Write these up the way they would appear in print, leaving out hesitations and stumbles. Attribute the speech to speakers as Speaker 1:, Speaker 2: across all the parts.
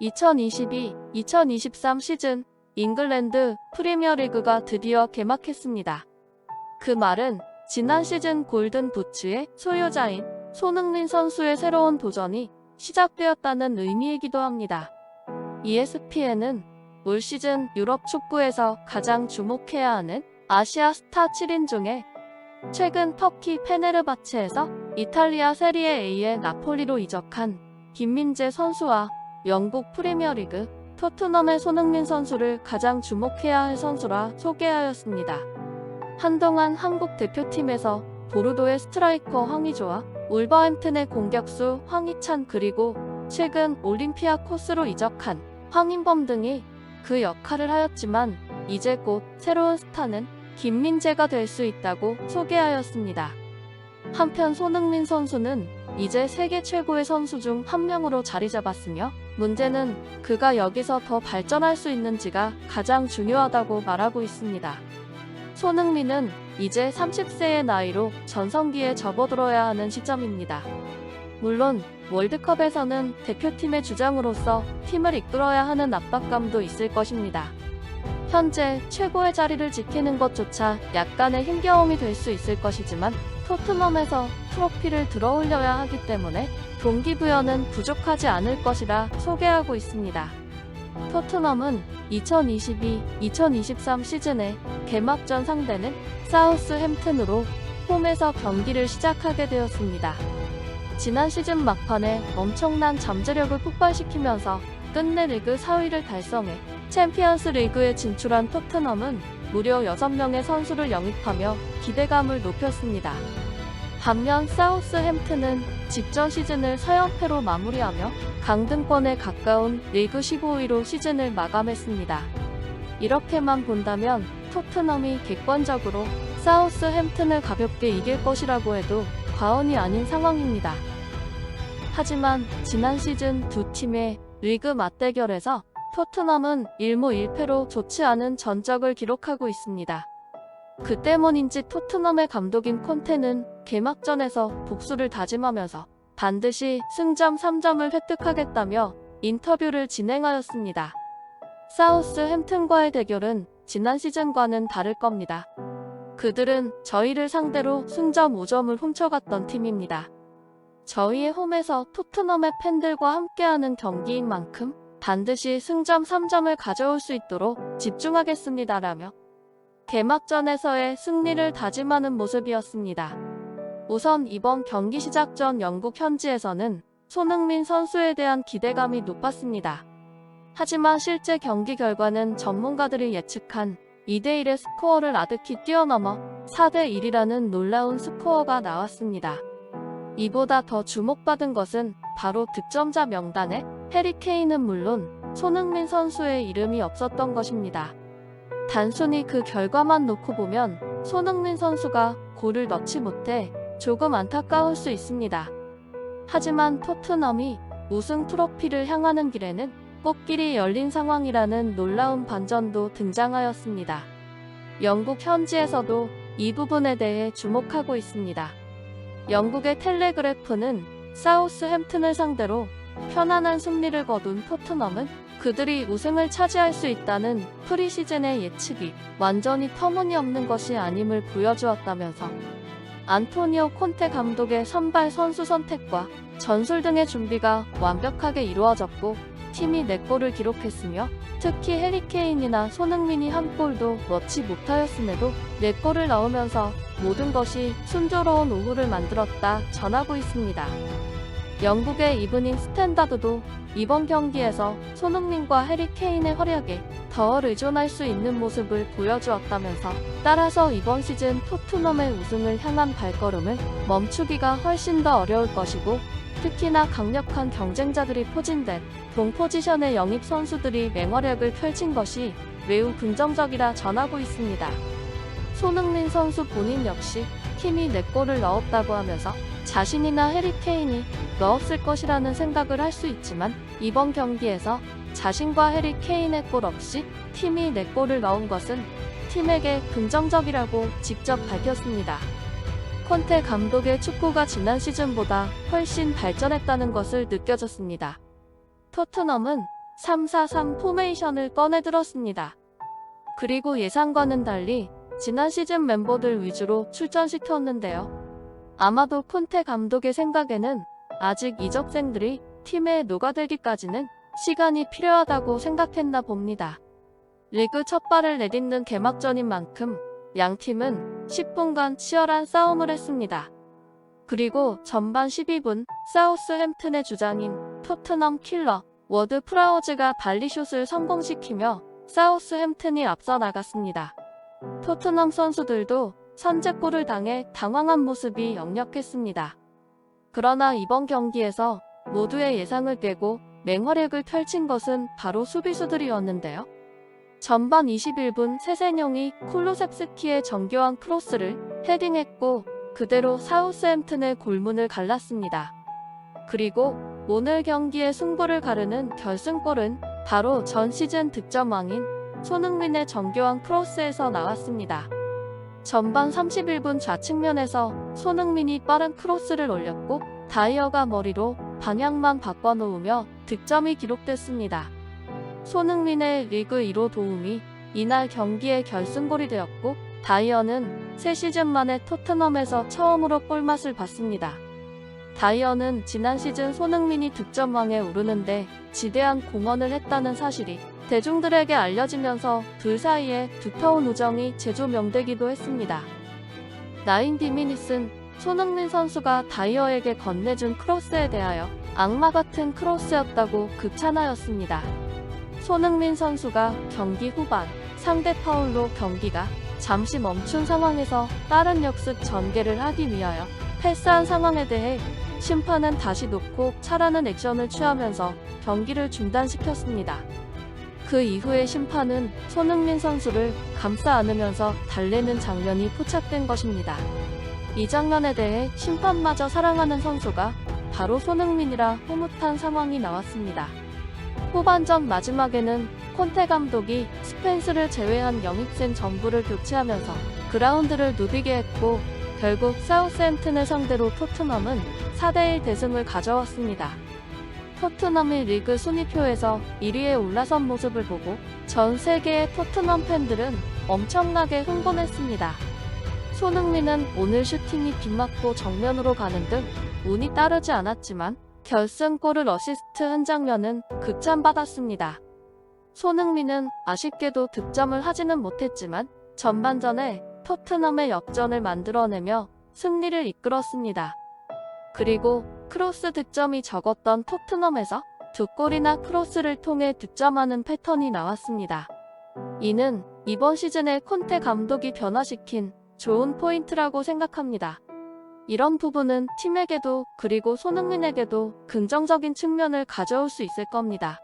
Speaker 1: 2022-2023 시즌 잉글랜드 프리미어리그가 드디어 개막했습니다. 그 말은 지난 시즌 골든 부츠의 소유자인 손흥민 선수의 새로운 도전이 시작되었다는 의미이기도 합니다. ESPN은 올 시즌 유럽 축구에서 가장 주목해야 하는 아시아 스타 7인 중에 최근 터키 페네르바체에서 이탈리아 세리에 A의 나폴리로 이적한 김민재 선수와 영국 프리미어리그 토트넘의 손흥민 선수를 가장 주목해야 할 선수라 소개하였습니다. 한동안 한국 대표팀에서 보르도의 스트라이커 황의조와 울버햄튼의 공격수 황희찬 그리고 최근 올림피아코스로 이적한 황인범 등이 그 역할을 하였지만 이제 곧 새로운 스타는 김민재가 될 수 있다고 소개하였습니다. 한편 손흥민 선수는 이제 세계 최고의 선수 중 한 명으로 자리 잡았으며 문제는 그가 여기서 더 발전할 수 있는지가 가장 중요하다고 말하고 있습니다. 손흥민은 이제 30세의 나이로 전성기에 접어들어야 하는 시점입니다. 물론 월드컵에서는 대표팀의 주장으로서 팀을 이끌어야 하는 압박감도 있을 것입니다. 현재 최고의 자리를 지키는 것조차 약간의 힘겨움이 될 수 있을 것이지만 토트넘에서 트로피를 들어올려야 하기 때문에 동기부여는 부족하지 않을 것이라 소개하고 있습니다. 토트넘은 2022-2023 시즌의 개막전 상대는 사우스햄튼으로 홈에서 경기를 시작하게 되었습니다. 지난 시즌 막판에 엄청난 잠재력을 폭발시키면서 끝내 리그 4위를 달성해 챔피언스 리그에 진출한 토트넘은 무려 6명의 선수를 영입하며 기대감을 높였습니다. 반면 사우스햄튼은 직전 시즌을 사연패로 마무리하며 강등권에 가까운 리그 15위로 시즌을 마감했습니다. 이렇게만 본다면 토트넘이 객관적으로 사우스햄튼을 가볍게 이길 것이라고 해도 과언이 아닌 상황입니다. 하지만 지난 시즌 두 팀의 리그 맞대결에서 토트넘은 1무 1패로 좋지 않은 전적을 기록하고 있습니다. 그 때문인지 토트넘의 감독인 콘테는 개막전에서 복수를 다짐하면서 반드시 승점 3점을 획득하겠다며 인터뷰를 진행하였습니다. 사우스햄튼과의 대결은 지난 시즌과는 다를 겁니다. 그들은 저희를 상대로 승점 5점을 훔쳐갔던 팀입니다. 저희의 홈에서 토트넘의 팬들과 함께하는 경기인 만큼 반드시 승점 3점을 가져올 수 있도록 집중하겠습니다라며 개막전에서의 승리를 다짐하는 모습이었습니다. 우선 이번 경기 시작 전 영국 현지에서는 손흥민 선수에 대한 기대감이 높았습니다. 하지만 실제 경기 결과는 전문가들이 예측한 2대1의 스코어를 아득히 뛰어넘어 4대1이라는 놀라운 스코어가 나왔습니다. 이보다 더 주목받은 것은 바로 득점자 명단에 해리 케인은 물론 손흥민 선수의 이름이 없었던 것입니다. 단순히 그 결과만 놓고 보면 손흥민 선수가 골을 넣지 못해 조금 안타까울 수 있습니다. 하지만 토트넘이 우승 트로피를 향하는 길에는 꽃길이 열린 상황이라는 놀라운 반전도 등장하였습니다. 영국 현지에서도 이 부분에 대해 주목하고 있습니다. 영국의 텔레그래프는 사우스햄튼을 상대로 편안한 승리를 거둔 토트넘은 그들이 우승을 차지할 수 있다는 프리시즌의 예측이 완전히 터무니없는 것이 아님을 보여주었다면서 안토니오 콘테 감독의 선발 선수 선택과 전술 등의 준비가 완벽하게 이루어졌고 팀이 4골을 기록했으며 특히 해리 케인이나 손흥민이 한 골도 넣지 못하였음에도 4골을 넣으면서 모든 것이 순조로운 오후를 만들었다 전하고 있습니다. 영국의 이브닝 스탠다드도 이번 경기에서 손흥민과 해리 케인의 활약에 더 의존할 수 있는 모습을 보여주었다면서 따라서 이번 시즌 토트넘의 우승을 향한 발걸음을 멈추기가 훨씬 더 어려울 것이고 특히나 강력한 경쟁자들이 포진된 동 포지션의 영입 선수들이 맹활약을 펼친 것이 매우 긍정적이라 전하고 있습니다. 손흥민 선수 본인 역시 팀이 4골을 넣었다고 하면서 자신이나 해리 케인이 넣었을 것이라는 생각을 할 수 있지만 이번 경기에서 자신과 해리 케인의 골 없이 팀이 4골을 넣은 것은 팀에게 긍정적이라고 직접 밝혔습니다. 콘테 감독의 축구가 지난 시즌보다 훨씬 발전했다는 것을 느껴졌습니다. 토트넘은 3-4-3 포메이션을 꺼내들었습니다. 그리고 예상과는 달리 지난 시즌 멤버들 위주로 출전시켰는데요. 아마도 콘테 감독의 생각에는 아직 이적생들이 팀에 녹아들기까지는 시간이 필요하다고 생각했나 봅니다. 리그 첫 발을 내딛는 개막전인 만큼 양 팀은 10분간 치열한 싸움을 했습니다. 그리고 전반 12분 사우스햄튼의 주장인 토트넘 킬러 워드 프라우즈가 발리슛을 성공시키며 사우스햄튼이 앞서 나갔습니다. 토트넘 선수들도 선제골을 당해 당황한 모습이 역력했습니다. 그러나 이번 경기에서 모두의 예상을 깨고 맹활약을 펼친 것은 바로 수비수들이었는데요. 전반 21분 세세뇽이 쿨루셉스키의 정교한 크로스를 헤딩했고 그대로 사우스햄튼의 골문을 갈랐습니다. 그리고 오늘 경기의 승부를 가르는 결승골은 바로 전 시즌 득점왕인 손흥민의 정교한 크로스에서 나왔습니다. 전반 31분 좌측면에서 손흥민이 빠른 크로스를 올렸고 다이어가 머리로 방향만 바꿔놓으며 득점이 기록됐습니다. 손흥민의 리그 1호 도움이 이날 경기의 결승골이 되었고 다이어는 3시즌 만에 토트넘에서 처음으로 골맛을 봤습니다. 다이어는 지난 시즌 손흥민이 득점왕에 오르는데 지대한 공헌을 했다는 사실이 대중들에게 알려지면서 둘 사이에 두터운 우정이 재조명되기도 했습니다. 나인디미닛은 손흥민 선수가 다이어에게 건네준 크로스에 대하여 악마 같은 크로스였다고 극찬하였습니다. 손흥민 선수가 경기 후반 상대 파울로 경기가 잠시 멈춘 상황에서 빠른 역습 전개를 하기 위하여 패스한 상황에 대해 심판은 다시 놓고 차라는 액션을 취하면서 경기를 중단시켰습니다. 그 이후에 심판은 손흥민 선수를 감싸 안으면서 달래는 장면이 포착된 것입니다. 이 장면에 대해 심판마저 사랑하는 선수가 바로 손흥민이라 흐뭇한 상황이 나왔습니다. 후반전 마지막에는 콘테 감독이 스펜스를 제외한 영입생 전부를 교체하면서 그라운드를 누비게 했고 결국 사우스햄튼을 상대로 토트넘은 4대1 대승을 가져왔습니다. 토트넘이 리그 순위표에서 1위에 올라선 모습을 보고 전 세계의 토트넘 팬들은 엄청나게 흥분했습니다. 손흥민은 오늘 슈팅이 빗맞고 정면으로 가는 등 운이 따르지 않았지만 결승골을 어시스트 한 장면은 극찬받았습니다. 손흥민은 아쉽게도 득점을 하지는 못했지만 전반전에 토트넘의 역전을 만들어내며 승리를 이끌었습니다. 그리고 크로스 득점이 적었던 토트넘에서 2골이나 크로스를 통해 득점하는 패턴이 나왔습니다. 이는 이번 시즌에 콘테 감독이 변화시킨 좋은 포인트라고 생각합니다. 이런 부분은 팀에게도 그리고 손흥민에게도 긍정적인 측면을 가져올 수 있을 겁니다.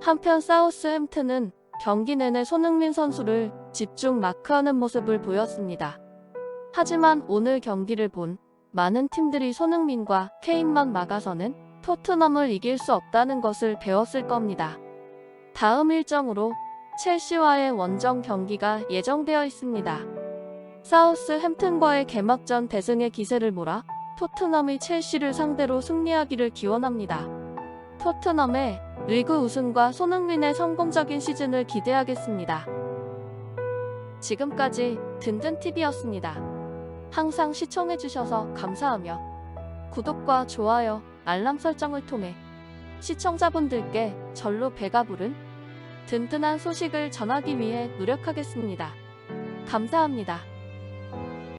Speaker 1: 한편 사우스햄튼은 경기 내내 손흥민 선수를 집중 마크하는 모습을 보였습니다. 하지만 오늘 경기를 본 많은 팀들이 손흥민과 케인만 막아서는 토트넘을 이길 수 없다는 것을 배웠을 겁니다. 다음 일정으로 첼시와의 원정 경기가 예정되어 있습니다. 사우스햄튼과의 개막전 대승의 기세를 몰아 토트넘이 첼시를 상대로 승리하기를 기원합니다. 토트넘의 리그 우승과 손흥민의 성공적인 시즌을 기대하겠습니다. 지금까지 든든TV였습니다. 항상 시청해주셔서 감사하며 구독과 좋아요, 알람 설정을 통해 시청자분들께 절로 배가 부른 든든한 소식을 전하기 위해 노력하겠습니다. 감사합니다.